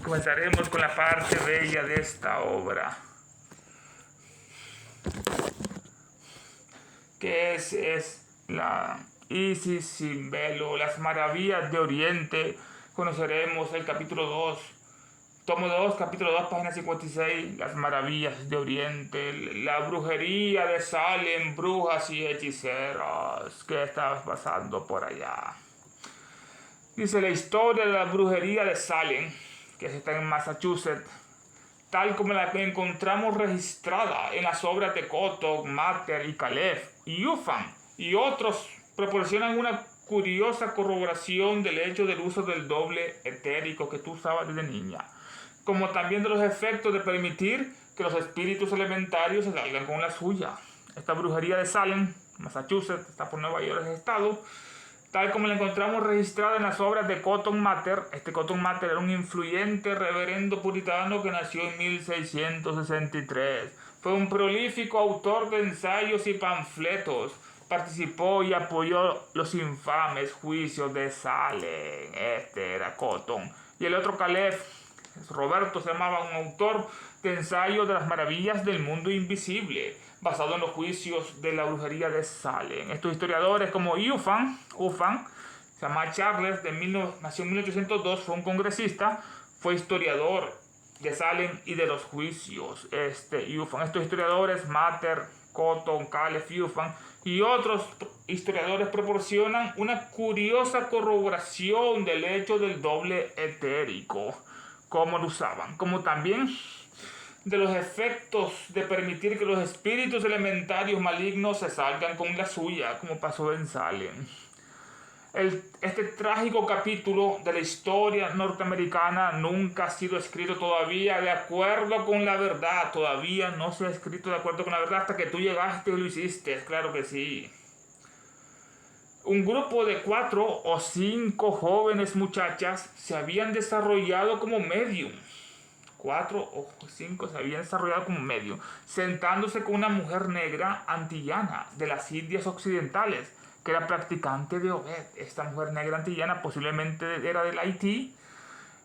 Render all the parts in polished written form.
Comenzaremos con la parte bella de esta obra, que es la Isis sin velo, las maravillas de Oriente. Conoceremos el capítulo 2, tomo 2, capítulo 2, página 56, las maravillas de Oriente, la brujería de Salem, brujas y hechiceras que estaba pasando por allá. Dice la historia de la brujería de Salem, que está en Massachusetts, tal como la que encontramos registrada en las obras de Cotton Mather y Caleb y Ufan y otros, proporcionan una curiosa corroboración del hecho del uso del doble etérico que tú usabas desde niña, como también de los efectos de permitir que los espíritus elementarios se salgan con la suya. Esta brujería de Salem, Massachusetts, está por Nueva York, el estado, tal como la encontramos registrada en las obras de Cotton Mather. Este Cotton Mather era un influyente reverendo puritano que nació en 1663. Fue un prolífico autor de ensayos y panfletos. Participó y apoyó los infames juicios de Salem. Este era Cotton. Y el otro Caleb, Roberto, se llamaba, un autor de ensayos de las maravillas del mundo invisible, basado en los juicios de la brujería de Salem. Estos historiadores, como Ufan, se llama Charles, nació en 1802, fue un congresista, fue historiador de Salem y de los juicios. Ufan, estos historiadores, Mather, Cotton, Caleb, Ufan y otros historiadores proporcionan una curiosa corroboración del hecho del doble etérico, cómo lo usaban, como también de los efectos de permitir que los espíritus elementarios malignos se salgan con la suya, como pasó en Salem. Este trágico capítulo de la historia norteamericana nunca ha sido escrito todavía de acuerdo con la verdad. Todavía no se ha escrito de acuerdo con la verdad hasta que tú llegaste y lo hiciste. Claro que sí. Un grupo de 4 o 5 jóvenes muchachas se habían desarrollado como medium. 4 o 5 se habían desarrollado como medium, sentándose con una mujer negra antillana de las Indias Occidentales, que era practicante de Obed. Esta mujer negra antillana posiblemente era del Haití.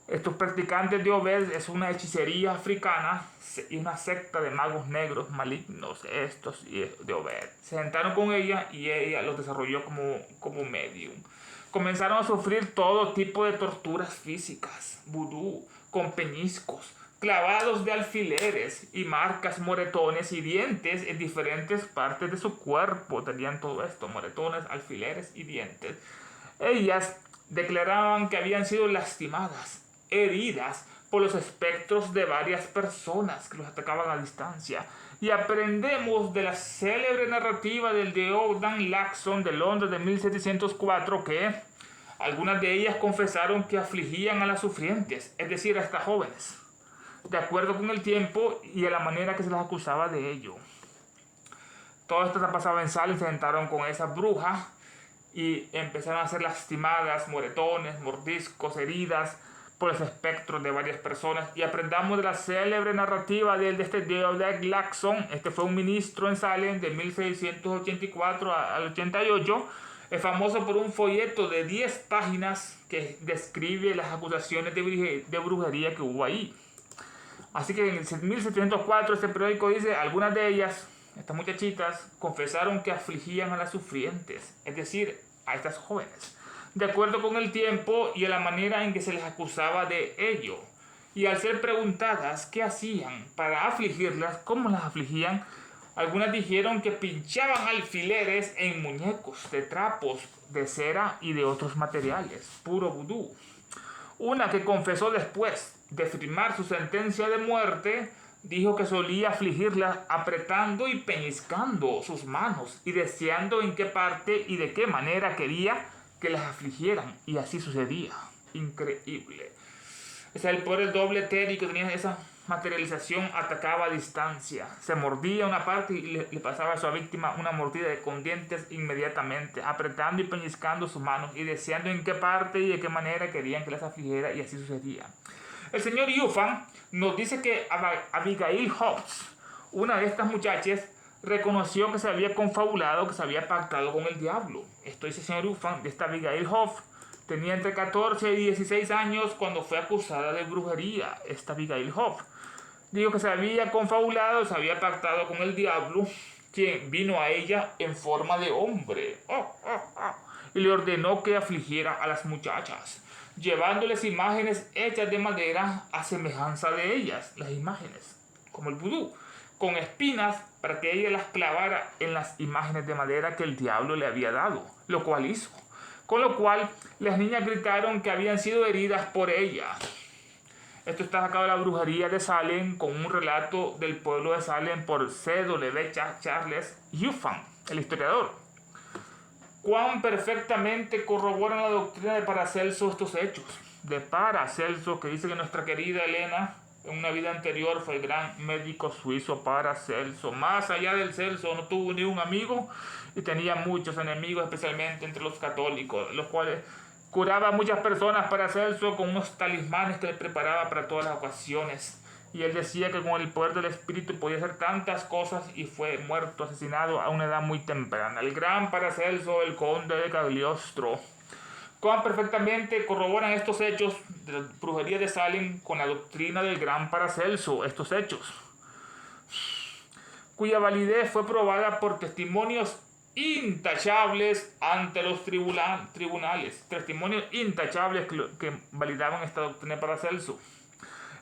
Estos practicantes de Obed es una hechicería africana y una secta de magos negros malignos, estos de Obed. Se sentaron con ella y ella los desarrolló como medium. Comenzaron a sufrir todo tipo de torturas físicas, vudú, con peñiscos, clavados de alfileres y marcas, moretones y dientes en diferentes partes de su cuerpo. Tenían todo esto, moretones, alfileres y dientes. Ellas declaraban que habían sido lastimadas, heridas por los espectros de varias personas que los atacaban a distancia. Y aprendemos de la célebre narrativa del Deodan Laxon de Londres de 1704 que algunas de ellas confesaron que afligían a las sufrientes, es decir, a estas jóvenes, de acuerdo con el tiempo y a la manera que se las acusaba de ello. Todo esto se pasaba en Salem. Se sentaron con esa bruja y empezaron a ser lastimadas, moretones, mordiscos, heridas por los espectros de varias personas. Y aprendamos de la célebre narrativa de este Deodan Laxon. Este fue un ministro en Salem de 1684 al 88. Es famoso por un folleto de 10 páginas que describe las acusaciones de brujería que hubo ahí. Así que en 1704 este periódico dice: algunas de ellas, estas muchachitas, confesaron que afligían a las sufrientes, es decir, a estas jóvenes, de acuerdo con el tiempo y a la manera en que se les acusaba de ello. Y al ser preguntadas qué hacían para afligirlas, cómo las afligían, algunas dijeron que pinchaban alfileres en muñecos de trapos, de cera y de otros materiales, puro vudú. Una que confesó después de firmar su sentencia de muerte, dijo que solía afligirlas apretando y peñiscando sus manos y deseando en qué parte y de qué manera quería que las afligieran, y así sucedía. Increíble. Es el poder del doble etérico, tenía esa materialización, atacaba a distancia. Se mordía una parte y le pasaba a su víctima una mordida con dientes inmediatamente, apretando y peñiscando sus manos y deseando en qué parte y de qué manera querían que las afligiera, y así sucedía. El señor Ufan nos dice que Abigail Hobbs, una de estas muchachas, reconoció que se había confabulado, que se había pactado con el diablo. Esto dice el señor Ufan de esta Abigail Hobbs. Tenía entre 14 y 16 años cuando fue acusada de brujería, esta Abigail Hoff. Dijo que se había confabulado, se había pactado con el diablo, quien vino a ella en forma de hombre. Y le ordenó que afligiera a las muchachas, llevándoles imágenes hechas de madera a semejanza de ellas, las imágenes, como el vudú, con espinas para que ella las clavara en las imágenes de madera que el diablo le había dado, lo cual hizo. Con lo cual las niñas gritaron que habían sido heridas por ella. Esto está sacado de la brujería de Salem con un relato del pueblo de Salem por C.W. Charles Huffman, el historiador. Cuán perfectamente corroboran la doctrina de Paracelso estos hechos. De Paracelso, que dice que nuestra querida Elena en una vida anterior fue el gran médico suizo Paracelso. Más allá del Celso no tuvo ni un amigo y tenía muchos enemigos, especialmente entre los católicos, los cuales curaba a muchas personas Paracelso con unos talismanes que le preparaba para todas las ocasiones. Y él decía que con el poder del espíritu podía hacer tantas cosas y fue muerto, asesinado a una edad muy temprana. El gran Paracelso, el conde de Cagliostro. Cuán perfectamente corroboran estos hechos de la brujería de Salem con la doctrina del gran Paracelso, estos hechos, cuya validez fue probada por testimonios intachables ante los tribunales. Testimonios intachables que validaban esta doctrina de Paracelso.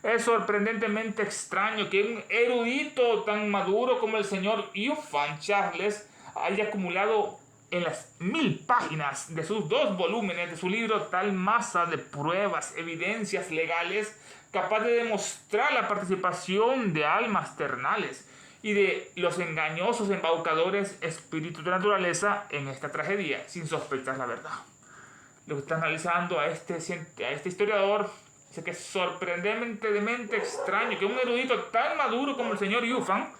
Es sorprendentemente extraño que un erudito tan maduro como el señor Huffman Charles haya acumulado en las 1000 páginas de sus 2 volúmenes de su libro tal masa de pruebas, evidencias legales capaz de demostrar la participación de almas ternales y de los engañosos embaucadores espíritus de naturaleza en esta tragedia, sin sospechar la verdad. Lo que está analizando a este historiador dice que es sorprendentemente extraño que un erudito tan maduro como el señor Huffman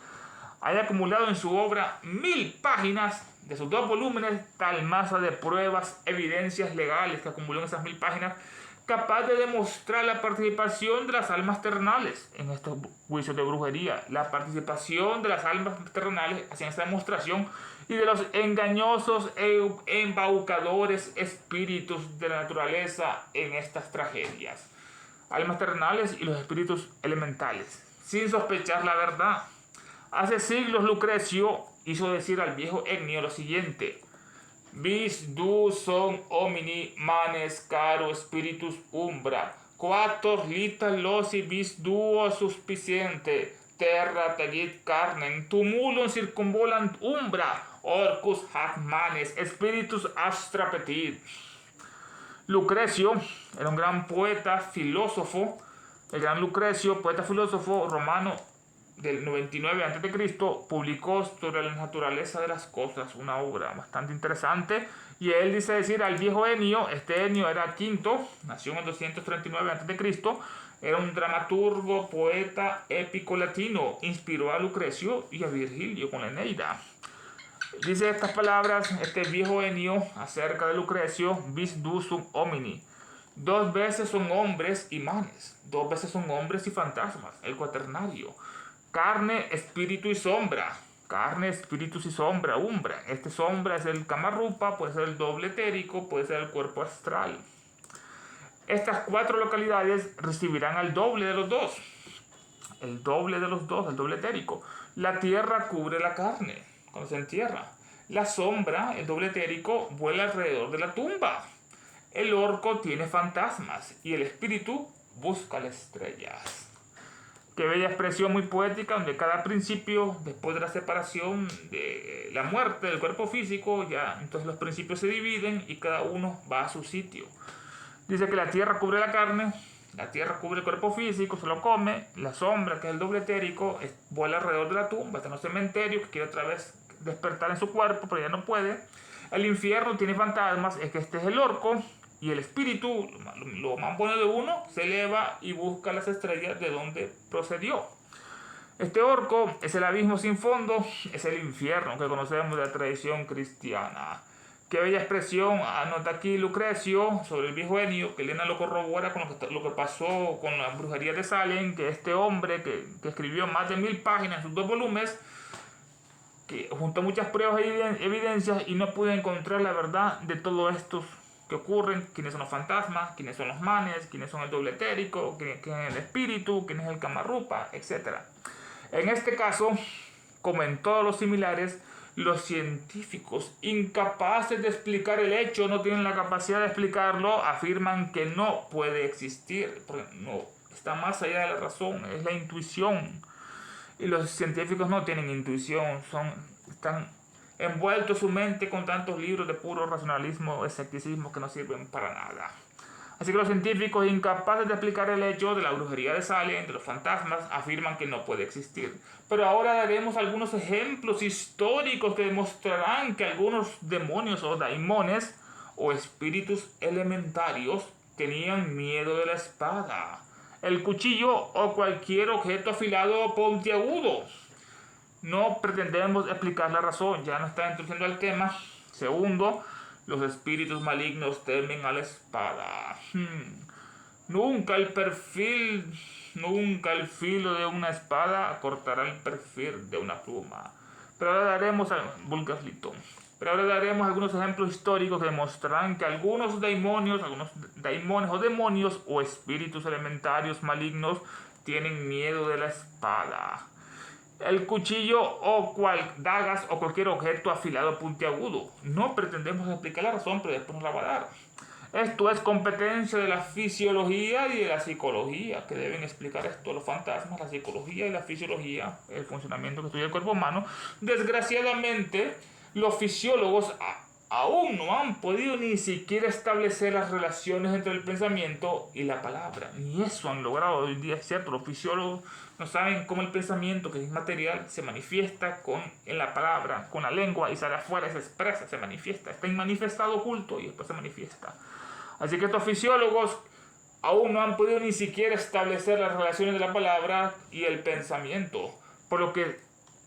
haya acumulado en su obra 1000 páginas de sus 2 volúmenes tal masa de pruebas, evidencias legales que acumuló en esas 1000 páginas, capaz de demostrar la participación de las almas terrenales en estos juicios de brujería, la participación de las almas terrenales hacia esta demostración y de los engañosos embaucadores espíritus de la naturaleza en estas tragedias. Almas terrenales y los espíritus elementales, sin sospechar la verdad. Hace siglos Lucrecio hizo decir al viejo Ennio lo siguiente: Vis du son homini manes caro spiritus umbra, quator litas losi vis duo suspiciente, terra tegit carnem, tumulum circumvolant umbra, orcus hac manes, spiritus astra petit. Lucrecio era un gran poeta, filósofo, el gran Lucrecio, poeta filósofo romano del 99 a.C., publicó sobre la naturaleza de las cosas, una obra bastante interesante, y él dice decir al viejo Ennio, este Ennio era quinto, nació en el 239 a.C., era un dramaturgo, poeta épico latino, inspiró a Lucrecio y a Virgilio con la Eneida. Dice estas palabras este viejo Ennio acerca de Lucrecio: vis du sum homini. 2 veces son hombres y manes, 2 veces son hombres y fantasmas, el cuaternario. Carne, espíritu y sombra. Carne, espíritu y sombra, umbra. Este sombra es el Kamarupa, puede ser el doble etérico, puede ser el cuerpo astral. Estas 4 localidades recibirán al doble de los 2. El doble de los 2, el doble etérico. La tierra cubre la carne cuando se entierra. La sombra, el doble etérico, vuela alrededor de la tumba. El orco tiene fantasmas y el espíritu busca las estrellas. Qué bella expresión muy poética, donde cada principio, después de la separación de la muerte del cuerpo físico, ya entonces los principios se dividen y cada uno va a su sitio. Dice que la tierra cubre la carne, la tierra cubre el cuerpo físico, se lo come, la sombra, que es el doble etérico, vuela alrededor de la tumba, está en el cementerio, que quiere otra vez despertar en su cuerpo, pero ya no puede. El infierno tiene fantasmas, es que este es el orco. Y el espíritu, lo más bueno de uno, se eleva y busca las estrellas de donde procedió. Este orco es el abismo sin fondo, es el infierno que conocemos de la tradición cristiana. Qué bella expresión anota aquí Lucrecio sobre el viejo Ennio, que Elena lo corrobora con lo que pasó con la brujería de Salem, que este hombre que escribió más de 1000 páginas en sus 2 volúmenes, que juntó muchas pruebas y evidencias y no pudo encontrar la verdad de todos estos que ocurren, quiénes son los fantasmas, quiénes son los manes, quiénes son el doble etérico, quién es el espíritu, quién es el Kamarupa, etc. En este caso, como en todos los similares, los científicos, incapaces de explicar el hecho, no tienen la capacidad de explicarlo, afirman que no puede existir, porque no, está más allá de la razón, es la intuición. Y los científicos no tienen intuición, están envueltos su mente con tantos libros de puro racionalismo, escepticismo que no sirven para nada. Así que los científicos, incapaces de explicar el hecho de la brujería de Salem, de los fantasmas, afirman que no puede existir. Pero ahora daremos algunos ejemplos históricos que demostrarán que algunos demonios o daimones o espíritus elementarios tenían miedo de la espada, el cuchillo o cualquier objeto afilado o puntiagudo. No pretendemos explicar la razón, ya no está introduciendo el tema. Segundo, los espíritus malignos temen a la espada. Nunca el filo de una espada cortará el perfil de una pluma. Pero ahora daremos algunos ejemplos históricos que demostrarán que algunos daimones o demonios o espíritus elementarios malignos tienen miedo de la espada, el cuchillo o dagas o cualquier objeto afilado puntiagudo. No pretendemos explicar la razón, pero después nos la va a dar. Esto es competencia de la fisiología y de la psicología, que deben explicar esto, los fantasmas, la psicología y la fisiología, el funcionamiento que estudia el cuerpo humano. Desgraciadamente, los fisiólogos aún no han podido ni siquiera establecer las relaciones entre el pensamiento y la palabra. Ni eso han logrado hoy en día, es cierto. Los fisiólogos no saben cómo el pensamiento, que es material, se manifiesta en la palabra, con la lengua, y sale afuera, se expresa, se manifiesta. Está inmanifestado, oculto, y después se manifiesta. Así que estos fisiólogos aún no han podido ni siquiera establecer las relaciones de la palabra y el pensamiento, por lo que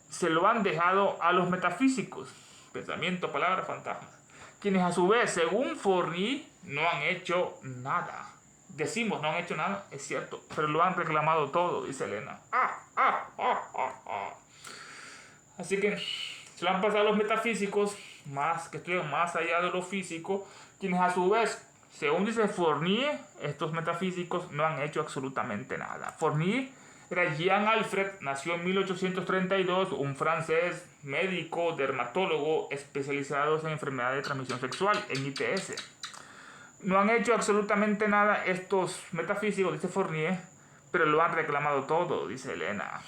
se lo han dejado a los metafísicos. Pensamiento, palabra, fantasma. Quienes a su vez, según Fournier, no han hecho nada. Decimos, no han hecho nada, es cierto, pero lo han reclamado todo, dice Elena. Así que se lo han pasado a los metafísicos, que estudian más allá de lo físico, quienes a su vez, según dice Fournier, estos metafísicos no han hecho absolutamente nada. Fournier era Jean Alfred, nació en 1832, un francés médico, dermatólogo, especializado en enfermedades de transmisión sexual, en ITS. No han hecho absolutamente nada estos metafísicos, dice Fournier, pero lo han reclamado todo, dice Elena.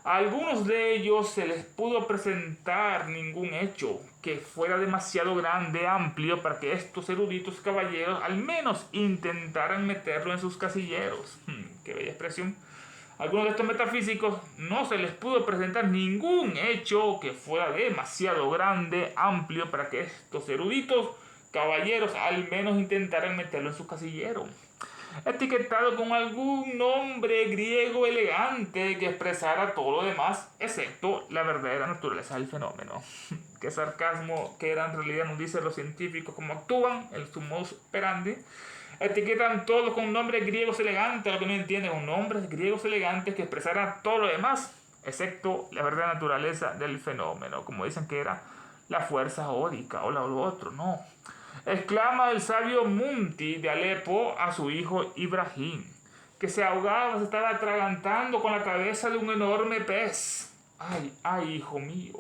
A algunos de ellos se les pudo presentar ningún hecho que fuera demasiado grande, amplio, para que estos eruditos caballeros al menos intentaran meterlo en sus casilleros. Qué bella expresión. A algunos de estos metafísicos no se les pudo presentar ningún hecho que fuera demasiado grande, amplio, para que estos eruditos caballeros al menos intentaran meterlo en su casillero, etiquetado con algún nombre griego elegante que expresara todo lo demás, excepto la verdadera naturaleza del fenómeno. Qué sarcasmo, que era en realidad, nos dicen los científicos cómo actúan, el su modus operandi. Etiquetan todo con nombres griegos elegantes, lo que no entienden, con nombres griegos elegantes que expresaran todo lo demás, excepto la verdadera naturaleza del fenómeno, como dicen que era la fuerza ódica o lo otro, no. Exclama el sabio Munti de Alepo a su hijo Ibrahim, que se ahogaba, se estaba atragantando con la cabeza de un enorme pez. Ay, hijo mío,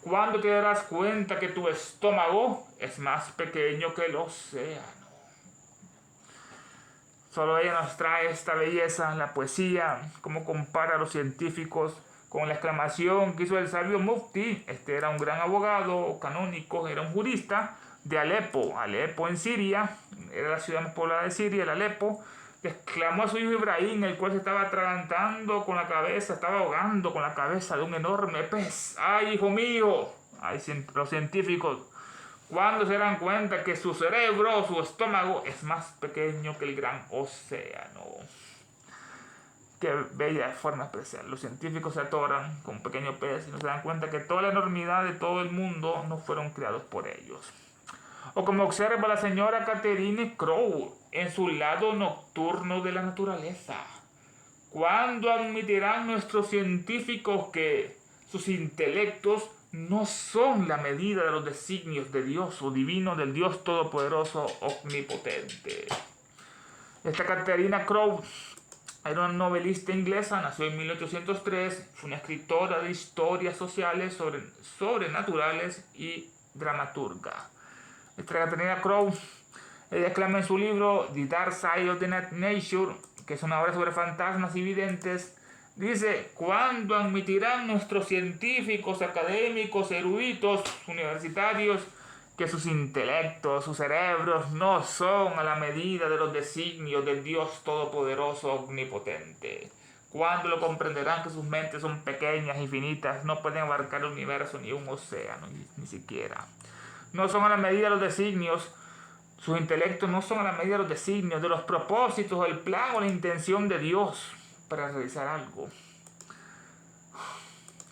¿cuándo te darás cuenta que tu estómago es más pequeño que el océano? Solo ella nos trae esta belleza, la poesía, cómo compara a los científicos con la exclamación que hizo el sabio Mufti. Este era un gran abogado canónico, era un jurista de Alepo en Siria, era la ciudad más poblada de Siria, el Alepo. Le exclamó a su hijo Ibrahim, el cual se estaba atragantando con la cabeza, estaba ahogando con la cabeza de un enorme pez. ¡Ay, hijo mío! Ay, los científicos, ¿cuándo se darán cuenta que su cerebro, su estómago, es más pequeño que el gran océano? Qué bella forma de expresar. Los científicos se atoran con un pequeño pez y no se dan cuenta que toda la enormidad de todo el mundo no fueron creados por ellos. O como observa la señora Catherine Crowe en su lado nocturno de la naturaleza. ¿Cuándo admitirán nuestros científicos que sus intelectos no son la medida de los designios de Dios o divino del Dios Todopoderoso Omnipotente. Esta Caterina Crowe era una novelista inglesa, nació en 1803, fue una escritora de historias sociales sobrenaturales y dramaturga. Esta Caterina Crowe, ella exclama en su libro The Dark Side of the Nature, que es una obra sobre fantasmas y videntes, dice: ¿cuándo admitirán nuestros científicos, académicos, eruditos, universitarios, que sus intelectos, sus cerebros no son a la medida de los designios del Dios Todopoderoso Omnipotente? ¿Cuándo lo comprenderán que sus mentes son pequeñas y finitas, no pueden abarcar el universo ni un océano, ni siquiera? No son a la medida de los designios, sus intelectos no son a la medida de los designios, de los propósitos, el plan o la intención de Dios para realizar algo.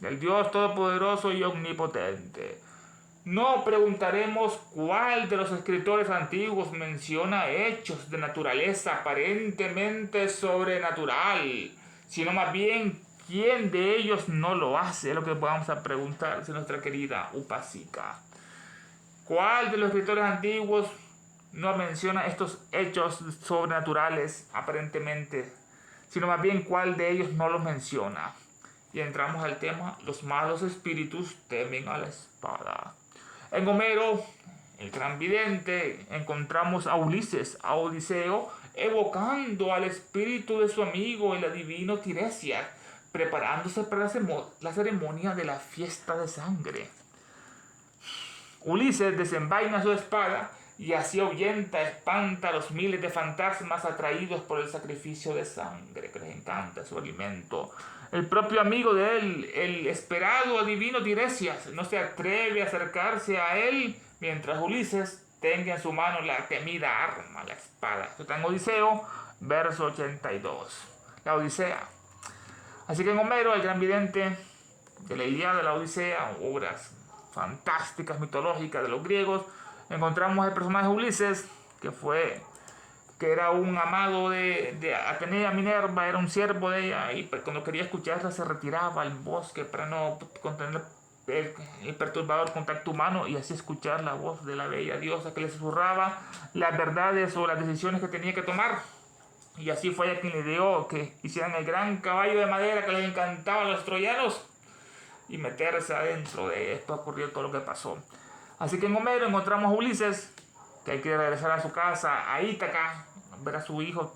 Del Dios Todopoderoso y Omnipotente. No preguntaremos cuál de los escritores antiguos menciona hechos de naturaleza aparentemente sobrenatural, sino más bien quién de ellos no lo hace, es lo que vamos a preguntarse nuestra querida Upasika. ¿Cuál de los escritores antiguos no menciona estos hechos sobrenaturales aparentemente, sino más bien cuál de ellos no los menciona? Y entramos al tema: los malos espíritus temen a la espada. En Homero, el gran vidente, encontramos a Ulises, a Odiseo, evocando al espíritu de su amigo, el adivino Tiresias, preparándose para la ceremonia de la fiesta de sangre. Ulises desenvaina su espada y así espanta a los miles de fantasmas atraídos por el sacrificio de sangre, que les encanta su alimento. El propio amigo de él, el esperado adivino Tiresias, no se atreve a acercarse a él mientras Ulises tenga en su mano la temida arma, la espada. Esto está en Odiseo, verso 82. La Odisea. Así que en Homero, el gran vidente de la Ilíada, de la Odisea, obras fantásticas, mitológicas de los griegos, encontramos el personaje Ulises, que era un amado de Atenea Minerva, era un siervo de ella, y cuando quería escucharla se retiraba al bosque para no contener el perturbador contacto humano y así escuchar la voz de la bella diosa que le susurraba las verdades o las decisiones que tenía que tomar. Y así fue ella quien le dio que hicieran el gran caballo de madera que les encantaba a los troyanos y meterse adentro de esto. Ocurrió todo lo que pasó. Así que en Homero encontramos a Ulises, que hay que regresar a su casa, a Ítaca, ver a su hijo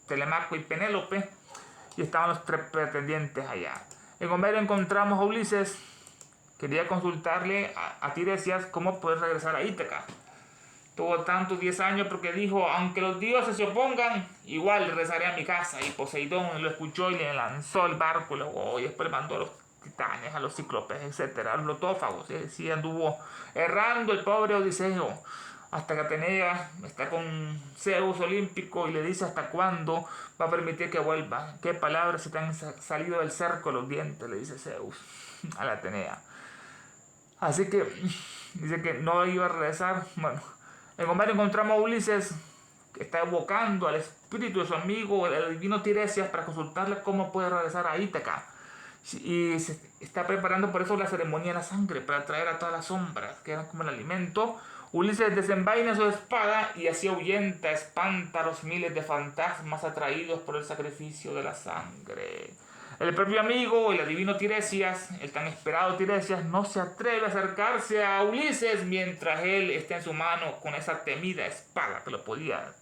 Telemaco y Penélope, y estaban los 3 pretendientes allá. En Homero encontramos a Ulises, quería consultarle a Tiresias cómo poder regresar a Ítaca. Tuvo tantos 10 años porque dijo: aunque los dioses se opongan, igual regresaré a mi casa. Y Poseidón lo escuchó y le lanzó el barco, y después le mandó a los titanes, a los cíclopes, etcétera, a los lotófagos. Sí, anduvo errando el pobre Odiseo, hasta que Atenea está con Zeus olímpico y le dice: ¿hasta cuándo va a permitir que vuelva? ¿Qué palabras se te han salido del cerco de los dientes?, le dice Zeus a la Atenea. Así que dice que no iba a regresar. Bueno, en Homero encontramos a Ulises, que está evocando al espíritu de su amigo, el adivino Tiresias, para consultarle cómo puede regresar a Ítaca. Y se está preparando por eso la ceremonia de la sangre, para traer a todas las sombras que eran como el alimento. Ulises desenvaina su espada y así espanta a los miles de fantasmas atraídos por el sacrificio de la sangre. El propio amigo, el adivino Tiresias, el tan esperado Tiresias, no se atreve a acercarse a Ulises mientras él está en su mano con esa temida espada que lo podía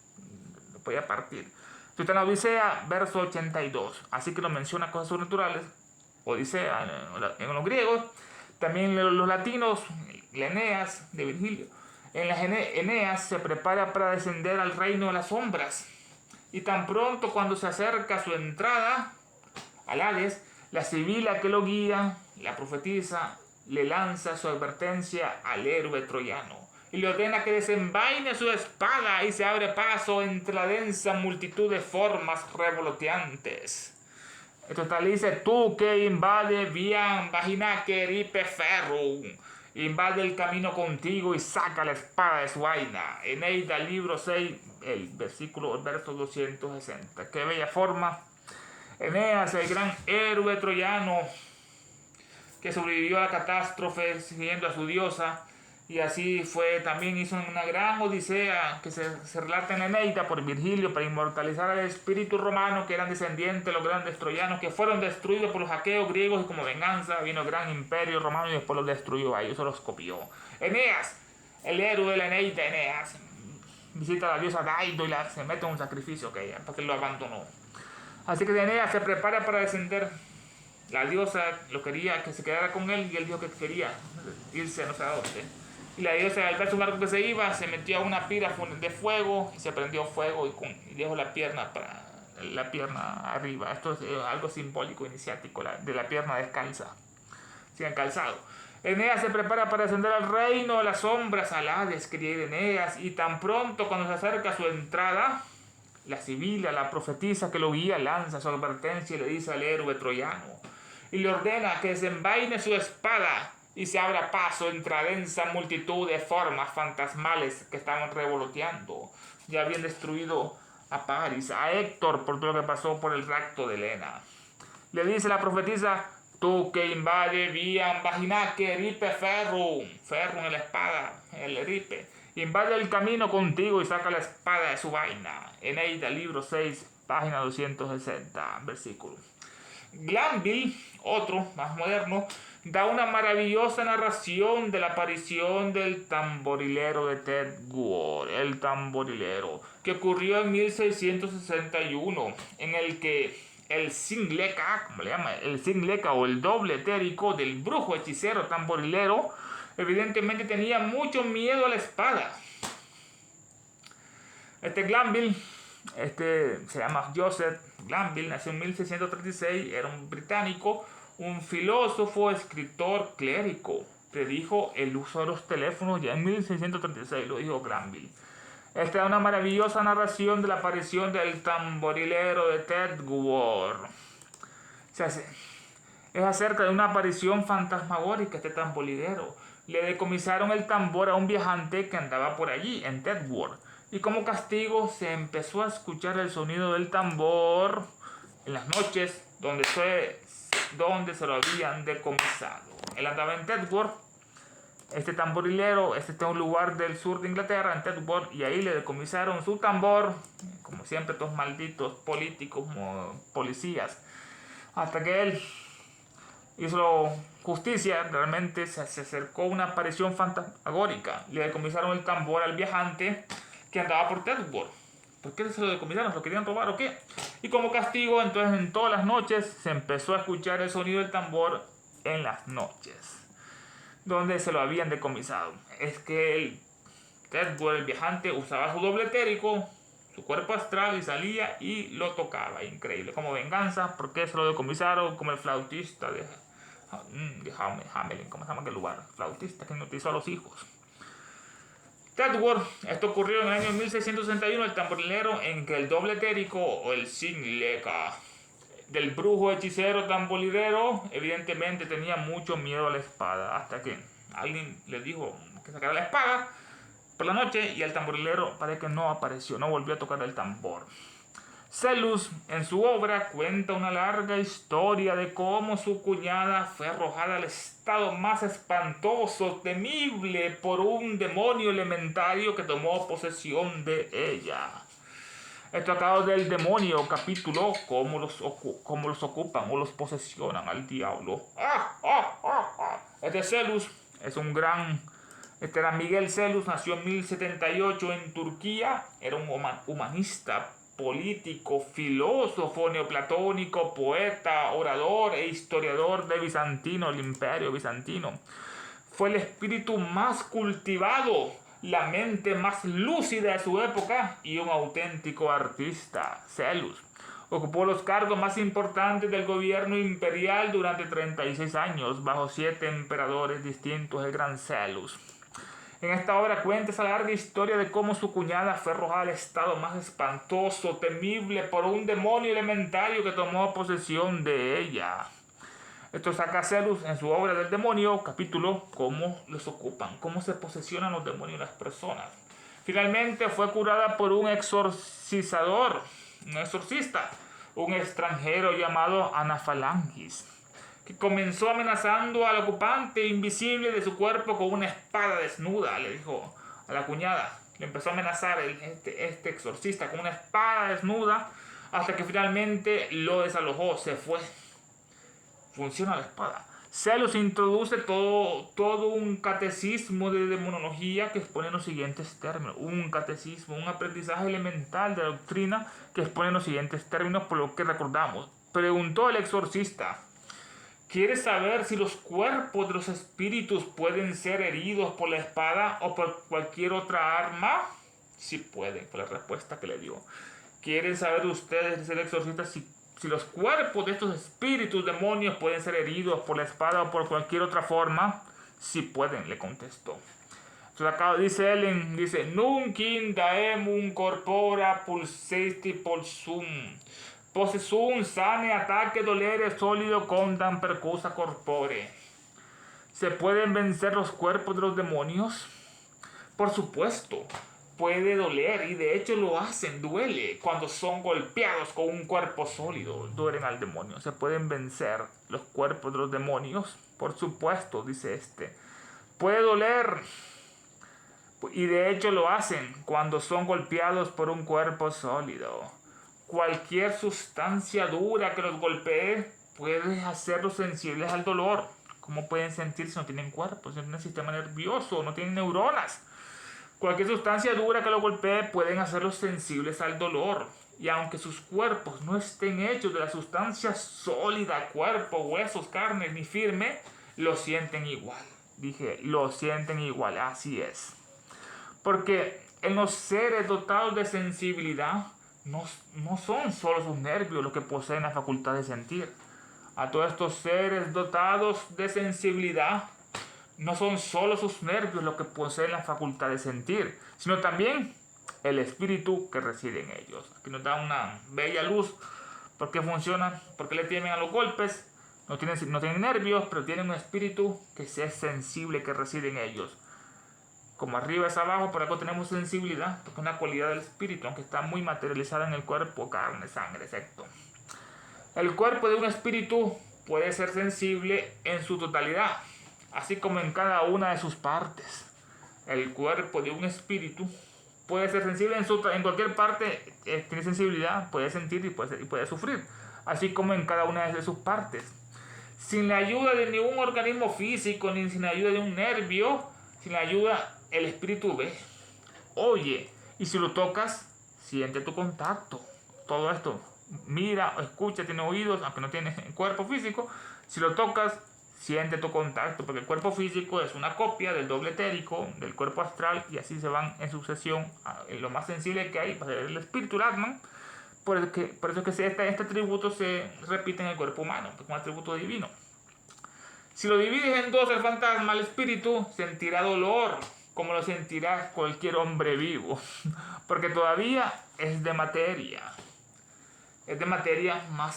partir. Esto está en la Odisea, verso 82. Así que lo menciona cosas sobrenaturales. Odisea en los griegos, también los latinos, la Eneas de Virgilio. En la Eneas se prepara para descender al reino de las sombras, y tan pronto cuando se acerca a su entrada al Hades, la sibila que lo guía, la profetisa, le lanza su advertencia al héroe troyano y le ordena que desenvaine su espada y se abre paso entre la densa multitud de formas revoloteantes. Esto tal dice: tú que invade bien vagina que ripe ferro, invade el camino contigo y saca la espada de su vaina. Eneida, libro 6, el verso 260. Qué bella forma. Eneas, el gran héroe troyano, que sobrevivió a la catástrofe siguiendo a su diosa. Y así fue, también hizo una gran odisea que se relata en la Eneida por Virgilio para inmortalizar al espíritu romano que eran descendientes de los grandes troyanos que fueron destruidos por los aqueos griegos y como venganza vino el gran imperio romano y después los destruyó a ellos, se los copió. Eneas, el héroe de la Eneida, Eneas, visita a la diosa Daido y se mete en un sacrificio que ella, porque lo abandonó. Así que Eneas se prepara para descender. La diosa lo quería que se quedara con él y él dijo que quería irse no sé a dónde. Y la diosa al ver su barco que se iba se metió a una pira de fuego y se prendió fuego y dejó la pierna arriba. Esto es algo simbólico iniciático de la pierna descalza, sin calzado. Eneas se prepara para descender al reino de las sombras, al Hades, quería ir Eneas, y tan pronto cuando se acerca a su entrada, la sibila, la profetisa que lo guía, lanza su advertencia y le dice al héroe troyano, y le ordena que desenvaine su espada y se abra paso entre la densa multitud de formas fantasmales que estaban revoloteando. Ya habían destruido a Paris, a Héctor por todo lo que pasó por el rapto de Helena. Le dice la profetisa, tú que invade viam vaginaque eripe ferrum en la espada, el eripe, invade el camino contigo y saca la espada de su vaina. Eneida, libro 6, página 260, versículo. Glanville, otro más moderno, da una maravillosa narración de la aparición del tamborilero de Ted Ward, el tamborilero, que ocurrió en 1661, en el que el Singleka, como le llama, el Singleka o el doble etérico del brujo hechicero tamborilero, evidentemente tenía mucho miedo a la espada. Glanville, se llama Joseph Glanville, nació en 1636, era un británico, un filósofo, escritor, clérigo. Predijo el uso de los teléfonos ya en 1636, lo dijo Glanville. Esta es una maravillosa narración de la aparición del tamborilero de Ted Ward. Es acerca de una aparición fantasmagórica este tamborilero. Le decomisaron el tambor a un viajante que andaba por allí, en Ted Ward. Y como castigo se empezó a escuchar el sonido del tambor en las noches donde se lo habían decomisado. Él andaba en Ted Ward. Este tamborilero, está en un lugar del sur de Inglaterra, en Ted Ward, y ahí le decomisaron su tambor, como siempre estos malditos políticos, como policías, hasta que él hizo justicia. Realmente se acercó una aparición fantasmagórica, le decomisaron el tambor al viajante que andaba por Ted Ward. ¿Por qué se lo decomisaron? ¿Lo querían robar o qué? Y como castigo, entonces en todas las noches se empezó a escuchar el sonido del tambor en las noches donde se lo habían decomisado. Es que Ted Ward, el viajante, usaba su doble etérico, su cuerpo astral, y salía y lo tocaba. Increíble. Como venganza, porque se lo decomisaron, como el flautista de Hamelin, ¿cómo se llama aquel lugar? Flautista que hipnotizó a los hijos. Ted Ward, esto ocurrió en el año 1661, el tamborilero, en que el doble etérico o el Singleka del brujo hechicero tamborilero evidentemente tenía mucho miedo a la espada, hasta que alguien le dijo que sacara la espada por la noche y el tamborilero parece que no apareció, no volvió a tocar el tambor. Celus en su obra cuenta una larga historia de cómo su cuñada fue arrojada al estado más espantoso, temible, por un demonio elementario que tomó posesión de ella. Esto acaba del demonio, capítulo, cómo los ocupan o los posesionan al diablo. Celus es un gran... era Miguel Celus, nació en 1078 en Turquía. Era un humanista, político, filósofo neoplatónico, poeta, orador e historiador de Bizantino, el imperio bizantino. Fue el espíritu más cultivado, la mente más lúcida de su época y un auténtico artista. Celus ocupó los cargos más importantes del gobierno imperial durante 36 años, bajo 7 emperadores distintos, el gran Celus. En esta obra cuenta esa larga historia de cómo su cuñada fue arrojada al estado más espantoso, temible, por un demonio elementario que tomó posesión de ella. Esto saca Celus en su obra del demonio, capítulo, cómo los ocupan, cómo se posesionan los demonios de las personas. Finalmente fue curada por un exorcista, un extranjero llamado Anafalangis, que comenzó amenazando al ocupante invisible de su cuerpo con una espada desnuda, le dijo a la cuñada. Le empezó a amenazar este exorcista con una espada desnuda hasta que finalmente lo desalojó, se fue. Funciona la espada. Celos introduce todo un catecismo de demonología que expone los siguientes términos. Un catecismo, un aprendizaje elemental de la doctrina que expone los siguientes términos, por lo que recordamos. Preguntó el exorcista: ¿quieres saber si los cuerpos de los espíritus pueden ser heridos por la espada o por cualquier otra arma? Sí pueden, fue la respuesta que le dio. ¿Quieren saber ustedes, dice el exorcista, si los cuerpos de estos espíritus demonios pueden ser heridos por la espada o por cualquier otra forma? Sí pueden, le contestó. Entonces acá dice Ellen, dice, Nunc in daemum corpora pulsesti pulsum, possessum sane ataque dolere solido condam percusa corpore. ¿Se pueden vencer los cuerpos de los demonios? Por supuesto. Puede doler y de hecho lo hacen, duele cuando son golpeados con un cuerpo sólido, duelen al demonio. ¿Se pueden vencer los cuerpos de los demonios? Por supuesto, dice este. Puede doler y de hecho lo hacen cuando son golpeados por un cuerpo sólido. Cualquier sustancia dura que los golpee puede hacerlos sensibles al dolor. ¿Cómo pueden sentir si no tienen cuerpo, si no tienen sistema nervioso, no tienen neuronas? Cualquier sustancia dura que lo golpee pueden hacerlos sensibles al dolor. Y aunque sus cuerpos no estén hechos de la sustancia sólida, cuerpo, huesos, carne, ni firme, lo sienten igual. Dije, lo sienten igual, así es. Porque en los seres dotados de sensibilidad, no son solo sus nervios los que poseen la facultad de sentir. A todos estos seres dotados de sensibilidad, no son solo sus nervios los que poseen la facultad de sentir, sino también el espíritu que reside en ellos. Aquí nos da una bella luz. ¿Por qué funcionan? ¿Por qué le temen a los golpes? No tienen nervios, pero tienen un espíritu que es sensible, que reside en ellos. Como arriba es abajo, por algo tenemos sensibilidad, porque es una cualidad del espíritu, aunque está muy materializada en el cuerpo, carne, sangre, etc. El cuerpo de un espíritu puede ser sensible en su totalidad, así como en cada una de sus partes. El cuerpo de un espíritu puede ser sensible en cualquier parte, tiene sensibilidad, puede sentir y puede sufrir, así como en cada una de sus partes. Sin la ayuda de ningún organismo físico, ni sin la ayuda de un nervio, sin la ayuda, el espíritu ve, oye, y si lo tocas, siente tu contacto. Todo esto, mira, escucha, tiene oídos, aunque no tiene cuerpo físico. Si lo tocas, siente tu contacto, porque el cuerpo físico es una copia del doble etérico, del cuerpo astral, y así se van en sucesión. Lo más sensible que hay va a ser el espíritu, el Atman. Por eso que este atributo se repite en el cuerpo humano, porque es un atributo divino. Si lo divides en dos, el fantasma, el espíritu, sentirá dolor, como lo sentirá cualquier hombre vivo, porque todavía es de materia. Es de materia más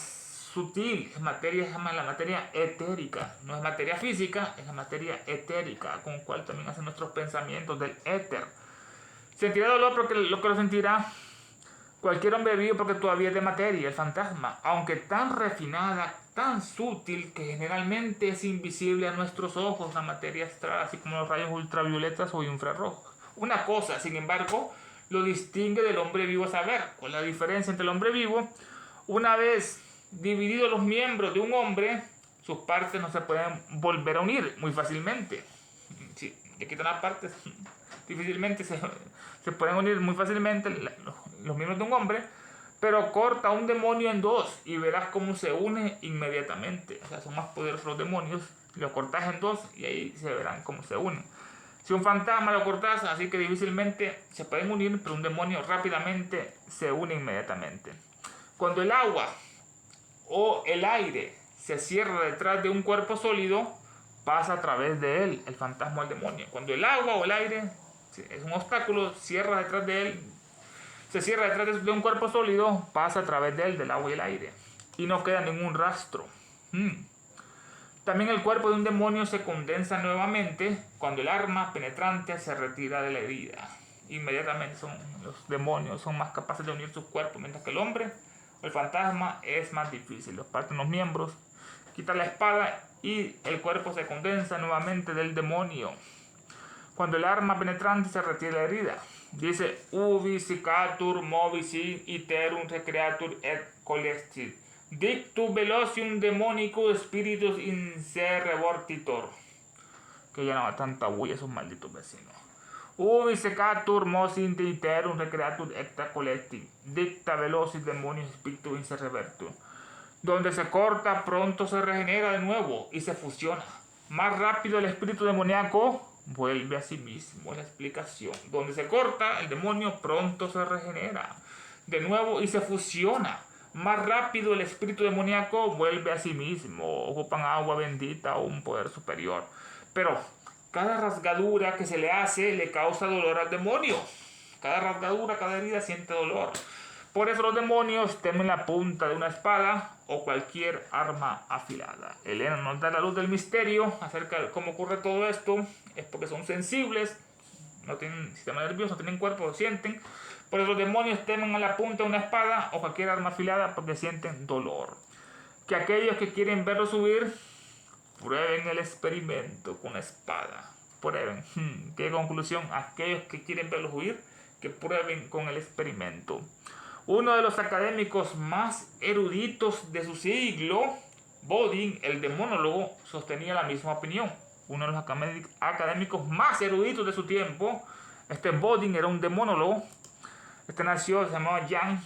sutil, es la materia etérica, no es materia física, es la materia etérica, con la cual también hacen nuestros pensamientos del éter. Sentirá dolor porque lo que lo sentirá cualquier hombre vivo, porque todavía es de materia, el fantasma, aunque tan refinada, tan sutil, que generalmente es invisible a nuestros ojos, la materia astral, así como los rayos ultravioletas o infrarrojos. Una cosa, sin embargo, lo distingue del hombre vivo, a saber, ¿cuál es la diferencia entre el hombre vivo? Una vez divididos los miembros de un hombre, sus partes no se pueden volver a unir muy fácilmente. Si le quitan las partes, difícilmente se pueden unir muy fácilmente los miembros de un hombre, pero corta un demonio en dos y verás cómo se une inmediatamente. O sea, son más poderosos los demonios, lo cortas en dos y ahí se verán cómo se unen. Si un fantasma lo cortas, así que difícilmente se pueden unir, pero un demonio rápidamente se une inmediatamente. Cuando el agua o el aire se cierra detrás de un cuerpo sólido, pasa a través de él el fantasma o el demonio. Cuando el agua o el aire es un obstáculo, cierra detrás de él, se cierra detrás de un cuerpo sólido, pasa a través de él, del agua y el aire, y no queda ningún rastro. También el cuerpo de un demonio se condensa nuevamente cuando el arma penetrante se retira de la herida. Inmediatamente los demonios son más capaces de unir sus cuerpos, mientras que el hombre, el fantasma, es más difícil. Los parten los miembros quita la espada y el cuerpo se condensa nuevamente del demonio. Cuando el arma penetrante se retira la herida. Dice, ubi sicatur movisi iterum recreatur et colestit. Dictu velocium demonicus spiritus in se revortitor. Que ya no va tanta bulla esos malditos vecinos. Ubi secatur mosi iterum recreatur et colestit. Dicta velocis demonius spiritus in se revertur. Donde se corta, pronto se regenera de nuevo y se fusiona. Más rápido el espíritu demoníaco vuelve a sí mismo. La explicación. Donde se corta, el demonio pronto se regenera de nuevo y se fusiona. Más rápido el espíritu demoníaco vuelve a sí mismo. Ocupan agua bendita o un poder superior. Pero cada rasgadura que se le hace le causa dolor al demonio. Cada rasgadura, cada herida siente dolor. Por eso los demonios temen la punta de una espada o cualquier arma afilada. Elena nos da la luz del misterio acerca de cómo ocurre todo esto. Es porque son sensibles, no tienen sistema nervioso, no tienen cuerpo, lo sienten. Por eso los demonios temen a la punta de una espada o cualquier arma afilada porque sienten dolor. Que aquellos que quieren verlos huir, prueben el experimento con la espada. Prueben. ¿Qué conclusión? Aquellos que quieren verlos huir, que prueben con el experimento. Uno de los académicos más eruditos de su siglo, Bodin, el demonólogo, sostenía la misma opinión. Uno de los académicos más eruditos de su tiempo, Bodin era un demonólogo. Nació, se llamaba Jean,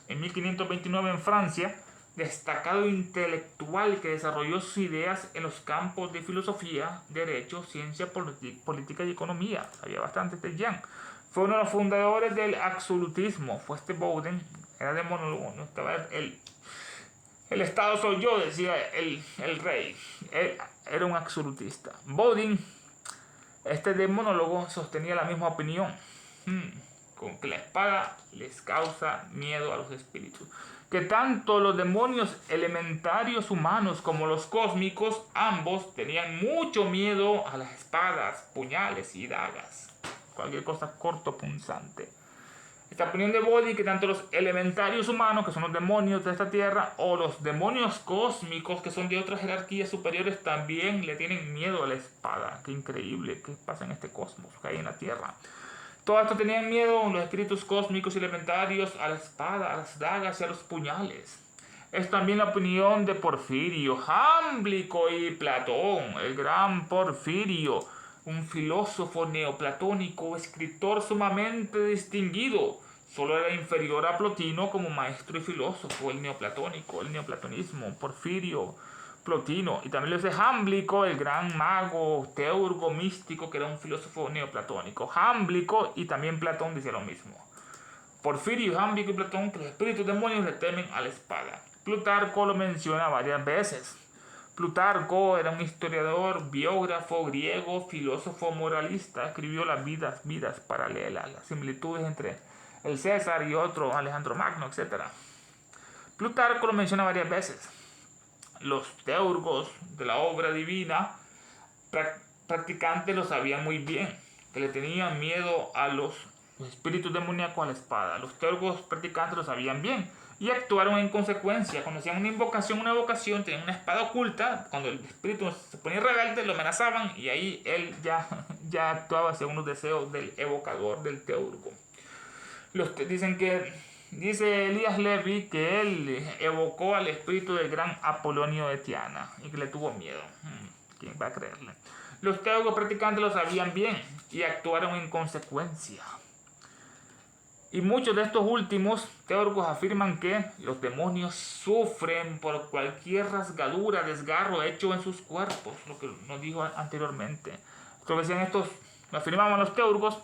en 1529 en Francia, destacado intelectual que desarrolló sus ideas en los campos de filosofía, derecho, ciencia, política y economía. Sabía bastante Jean. Fue uno de los fundadores del absolutismo. Fue Bodin, era demonólogo, no estaba el Estado soy yo, decía el rey. Él era un absolutista. Bodin, demonólogo, sostenía la misma opinión. Con que la espada les causa miedo a los espíritus. Que tanto los demonios elementarios humanos como los cósmicos, ambos tenían mucho miedo a las espadas, puñales y dagas. Cualquier cosa cortopunzante. Esta opinión de Bodin, que tanto los elementarios humanos, que son los demonios de esta tierra, o los demonios cósmicos, que son de otras jerarquías superiores, también le tienen miedo a la espada. Qué increíble que pasa en este cosmos que hay en la tierra. Todo esto tenían miedo, los espíritus cósmicos y elementarios, a la espada, a las dagas y a los puñales. Es también la opinión de Porfirio, Jámblico y Platón, el gran Porfirio, un filósofo neoplatónico, escritor sumamente distinguido. Solo era inferior a Plotino como maestro y filósofo, el neoplatonismo, Porfirio, Plotino. Y también lo dice Jámblico, el gran mago, teurgo, místico, que era un filósofo neoplatónico. Jámblico y también Platón dice lo mismo. Porfirio, Jámblico y Platón, que los espíritus demonios le temen a la espada. Plutarco lo menciona varias veces. Plutarco era un historiador, biógrafo griego, filósofo moralista. Escribió las vidas paralelas, las similitudes entre el César y otro, Alejandro Magno, etc. Plutarco lo menciona varias veces. Los teurgos de la obra divina practicantes lo sabían muy bien, que le tenían miedo a los espíritus demoníacos a la espada. Los teurgos practicantes lo sabían bien y actuaron en consecuencia. Cuando hacían una invocación, una evocación, tenían una espada oculta. Cuando el espíritu se ponía rebelde, lo amenazaban y ahí él ya actuaba según los deseos del evocador, del teurgo. Dice Elías Levi que él evocó al espíritu del gran Apolonio de Tiana y que le tuvo miedo. ¿Quién va a creerle? Los teurgos practicantes lo sabían bien y actuaron en consecuencia. Y muchos de estos últimos teóricos afirman que los demonios sufren por cualquier rasgadura, desgarro hecho en sus cuerpos, lo que nos dijo anteriormente. Lo afirmaban los teóricos,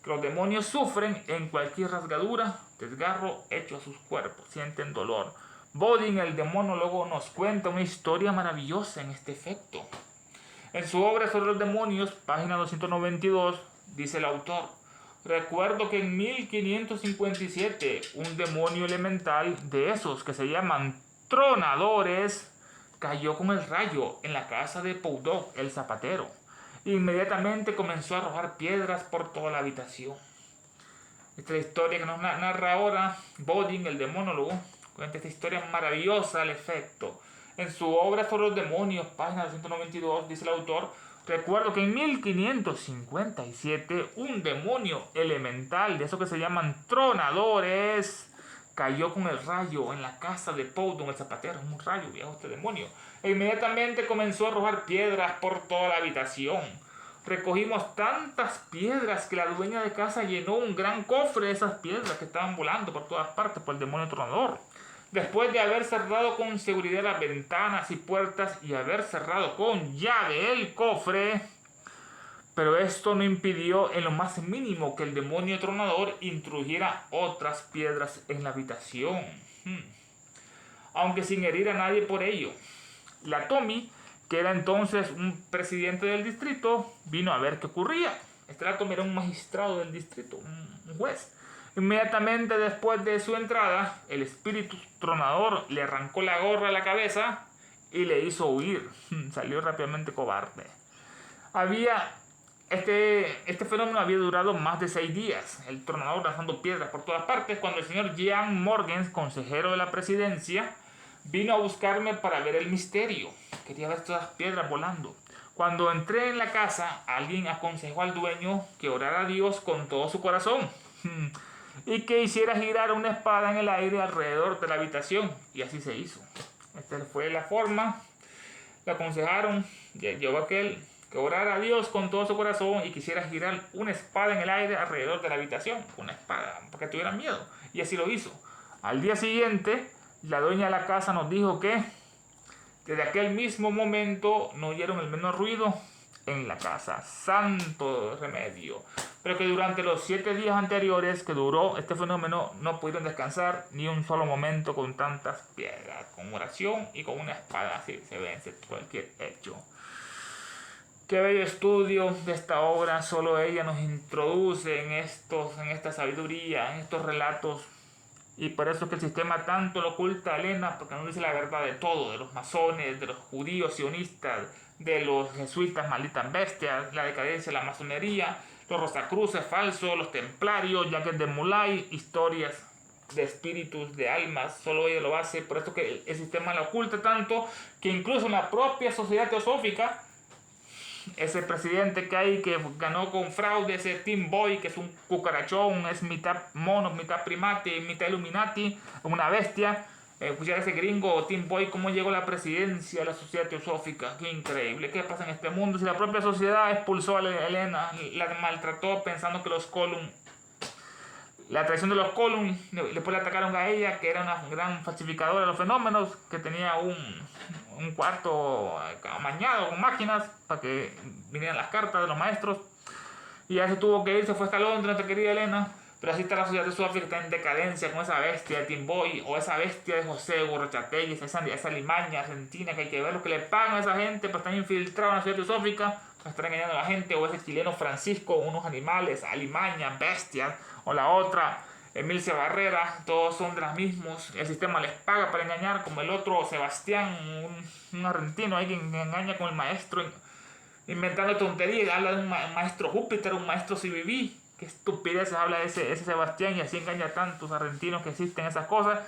que los demonios sufren en cualquier rasgadura, desgarro hecho a sus cuerpos, sienten dolor. Bodin, el demonólogo, nos cuenta una historia maravillosa en este efecto. En su obra sobre los demonios, página 292, dice el autor: recuerdo que en 1557 un demonio elemental de esos que se llaman tronadores cayó con el rayo en la casa de Poudot, el zapatero. Inmediatamente comenzó a arrojar piedras por toda la habitación. Esta es la historia que nos narra ahora Bodin, el demonólogo. Cuenta esta historia maravillosa al efecto. En su obra sobre los demonios, página 292, dice el autor: recuerdo que en 1557 un demonio elemental, de esos que se llaman tronadores, cayó con el rayo en la casa de Poudon, el zapatero, un rayo viejo este demonio. E inmediatamente comenzó a arrojar piedras por toda la habitación. Recogimos tantas piedras que la dueña de casa llenó un gran cofre de esas piedras que estaban volando por todas partes por el demonio tronador. Después de haber cerrado con seguridad las ventanas y puertas y haber cerrado con llave el cofre, pero esto no impidió en lo más mínimo que el demonio tronador introdujera otras piedras en la habitación, aunque sin herir a nadie por ello. La Tommy, que era entonces un presidente del distrito, vino a ver qué ocurría. Este la Tommy era un magistrado del distrito, un juez. Inmediatamente después de su entrada, el espíritu tronador le arrancó la gorra a la cabeza y le hizo huir. Salió rápidamente cobarde. Este fenómeno había durado más de 6 días, el tronador lanzando piedras por todas partes, cuando el señor Jean Morgens, consejero de la presidencia, vino a buscarme para ver el misterio. Quería ver todas las piedras volando. Cuando entré en la casa, alguien aconsejó al dueño que orara a Dios con todo su corazón y que hiciera girar una espada en el aire alrededor de la habitación, y así se hizo. Esta fue la forma. Le aconsejaron, llegó aquel, que orara a Dios con todo su corazón y quisiera girar una espada en el aire alrededor de la habitación, una espada, para que tuvieran miedo, y así lo hizo. Al día siguiente, la dueña de la casa nos dijo que desde aquel mismo momento no oyeron el menor ruido en la casa. Santo remedio. Pero que durante los 7 días anteriores que duró este fenómeno no pudieron descansar ni un solo momento con tantas piedras, con oración y con una espada. Así se vence cualquier hecho. Qué bello estudio de esta obra. Solo ella nos introduce en esta sabiduría, en estos relatos. Y por eso es que el sistema tanto lo oculta a Elena, porque no dice la verdad de todo, de los masones, de los judíos sionistas, de los jesuitas malditas bestias, la decadencia de la masonería, los rosacruces falsos, los templarios, Jacques de Molay, historias de espíritus, de almas. Solo ella lo hace. Por eso que el sistema lo oculta tanto que incluso en la propia sociedad teosófica, ese presidente que hay que ganó con fraude, ese Tim Boy, que es un cucarachón, es mitad mono, mitad primate, mitad Illuminati, una bestia. Escuchar ese gringo Tim Boy, cómo llegó a la presidencia de la sociedad teosófica. Qué increíble. ¿Qué pasa en este mundo? Si la propia sociedad expulsó a Elena, la maltrató pensando que los Column, la traición de los Column, después le atacaron a ella, que era una gran falsificadora de los fenómenos, que tenía un cuarto amañado con máquinas para que vinieran las cartas de los maestros, y ya se tuvo que ir, se fue hasta Londres, nuestra querida Elena. Pero así está la sociedad de Sudáfrica, está en decadencia con esa bestia de Tim Boy, o esa bestia de José Gorrochategui, esa limaña argentina, que hay que ver lo que le pagan a esa gente para estar infiltrado en la sociedad de Sudáfrica, para estar engañando a la gente, o ese chileno Francisco, unos animales, alimañas, bestias, o la otra, Emilcia Barrera, todos son de las mismos. El sistema les paga para engañar, como el otro Sebastián, un argentino ahí que engaña con el maestro, inventando tonterías. Habla de un maestro Júpiter, un maestro CBB. Qué estupideces habla de ese Sebastián, y así engaña a tantos argentinos que existen esas cosas.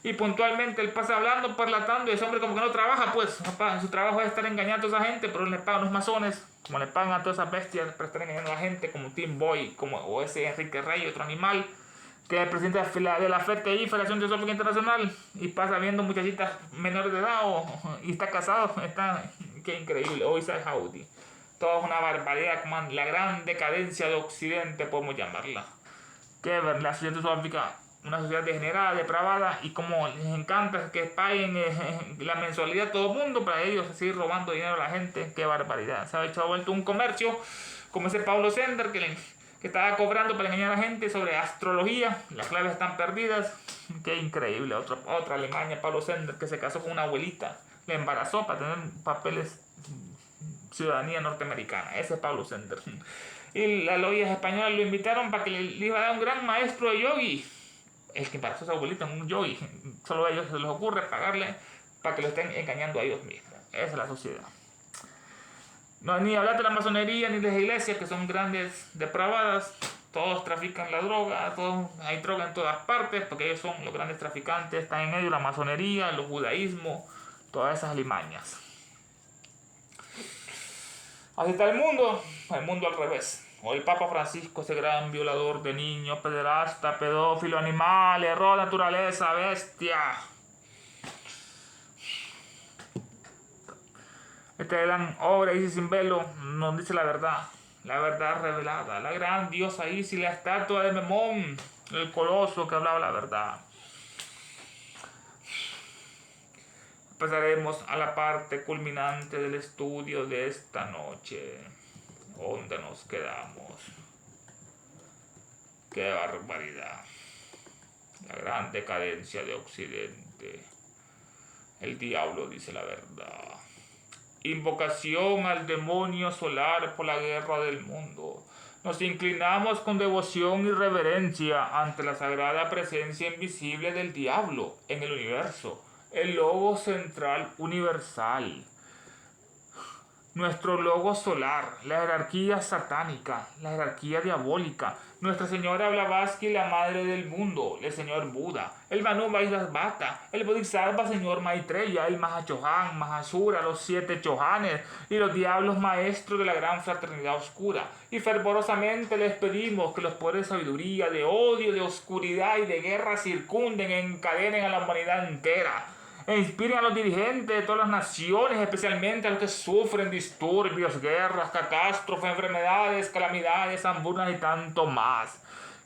Y puntualmente él pasa hablando, parlatando, y ese hombre como que no trabaja, pues su trabajo es estar engañando a esa gente, pero él le pagan a los masones, como le pagan a todas esas bestias para estar engañando a la gente, como Tim Boy, o ese Enrique Rey, otro animal, que es el presidente de la FTI, Federación Teosófica Internacional, y pasa viendo muchachitas menores de edad, y está casado. Qué increíble. O Isaac Howdy. Todo es una barbaridad, como la gran decadencia de Occidente, podemos llamarla. Que ver la sociedad teosófica, una sociedad degenerada, depravada, y como les encanta que paguen la mensualidad a todo el mundo para ellos seguir robando dinero a la gente. Qué barbaridad. Se ha vuelto un comercio, como ese Paulo Sender que estaba cobrando para engañar a la gente sobre astrología. Las claves están perdidas. Qué increíble. Otra Alemania, Paulo Sender, que se casó con una abuelita, le embarazó para tener papeles, ciudadanía norteamericana. Ese es Paulo Sender. Y las logias españolas lo invitaron para que le iba a dar un gran maestro de yogi. El que embarazó a su abuelita, un yogi. Solo a ellos se les ocurre pagarle para que lo estén engañando a ellos mismos. Esa es la sociedad. No, ni hablar de la masonería ni de las iglesias, que son grandes depravadas. Todos trafican la droga, hay droga en todas partes, porque ellos son los grandes traficantes. Están en ello la masonería, el judaísmo, todas esas alimañas. Así está el mundo al revés. O el Papa Francisco, ese gran violador de niños, pederasta, pedófilo, animal, error, naturaleza, bestia. Esta gran obra Isis sin velo nos dice la verdad revelada, la gran diosa Isis, la estatua de Memón, el coloso que hablaba la verdad. Pasaremos a la parte culminante del estudio de esta noche. ¿Dónde nos quedamos? ¡Qué barbaridad! La gran decadencia de Occidente. El diablo dice la verdad. Invocación al demonio solar por la guerra del mundo. Nos inclinamos con devoción y reverencia ante la sagrada presencia invisible del diablo en el universo, el logo central universal. Nuestro logo solar, la jerarquía satánica, la jerarquía diabólica, Nuestra Señora Blavatsky, la madre del mundo, el señor Buda, el Manu Vaisvata, el Bodhisattva señor Maitreya, el Mahachohan, Mahasura, los 7 Chohanes y los diablos maestros de la gran fraternidad oscura. Y fervorosamente les pedimos que los poderes de sabiduría, de odio, de oscuridad y de guerra circunden, encadenen a la humanidad entera. E inspiren a los dirigentes de todas las naciones, especialmente a los que sufren disturbios, guerras, catástrofes, enfermedades, calamidades, hambrunas y tanto más.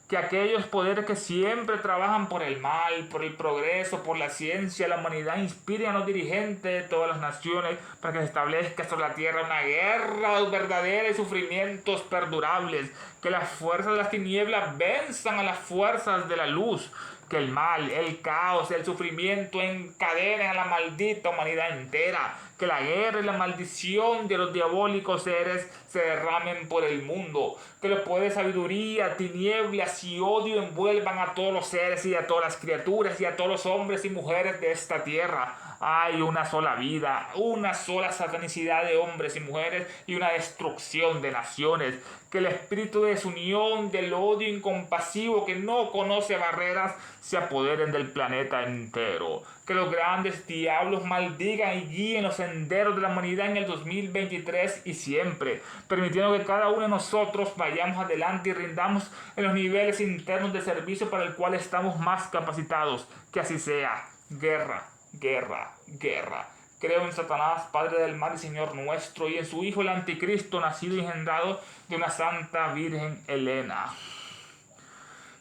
Que aquellos poderes que siempre trabajan por el mal, por el progreso, por la ciencia, la humanidad, inspiren a los dirigentes de todas las naciones para que se establezca sobre la tierra una guerra verdadera y sufrimientos perdurables. Que las fuerzas de las tinieblas venzan a las fuerzas de la luz. Que el mal, el caos, el sufrimiento encadenen a la maldita humanidad entera. Que la guerra y la maldición de los diabólicos seres se derramen por el mundo. Que los poderes de sabiduría, tinieblas y odio envuelvan a todos los seres y a todas las criaturas y a todos los hombres y mujeres de esta tierra. Hay una sola vida, una sola satanicidad de hombres y mujeres y una destrucción de naciones. Que el espíritu de desunión, del odio incompasivo que no conoce barreras, se apoderen del planeta entero. Que los grandes diablos maldigan y guíen los senderos de la humanidad en el 2023 y siempre, permitiendo que cada uno de nosotros vayamos adelante y rindamos en los niveles internos de servicio para el cual estamos más capacitados. Que así sea. Guerra, guerra, guerra. Creo en Satanás, padre del mal y señor nuestro, y en su hijo el anticristo, nacido y engendrado de una santa virgen Helena.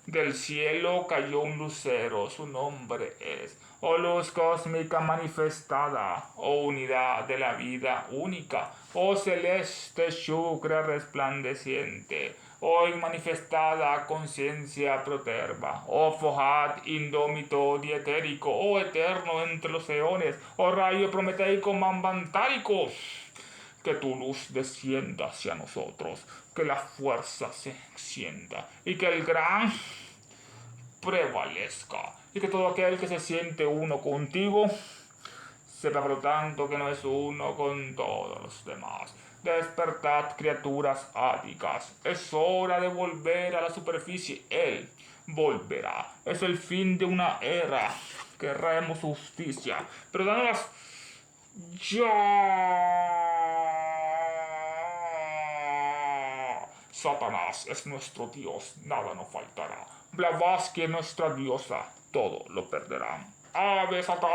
Del cielo cayó un lucero, su nombre es, oh luz cósmica manifestada, oh unidad de la vida única, oh celeste Shukra resplandeciente, oh manifestada conciencia proterva, oh Fohat indómito dietérico, oh eterno entre los eones, oh rayo prometeico mambantárico. Que tu luz descienda hacia nosotros, que la fuerza se extienda y que el gran prevalezca y que todo aquel que se siente uno contigo sepa por lo tanto que no es uno con todos los demás. Despertad, criaturas ádicas, es hora de volver a la superficie. Él volverá, es el fin de una era. Querremos justicia, pero dánoslas ya. Satanás es nuestro Dios, nada nos faltará. Blavatsky es nuestra diosa, todo lo perderán. ¡Ave Satán!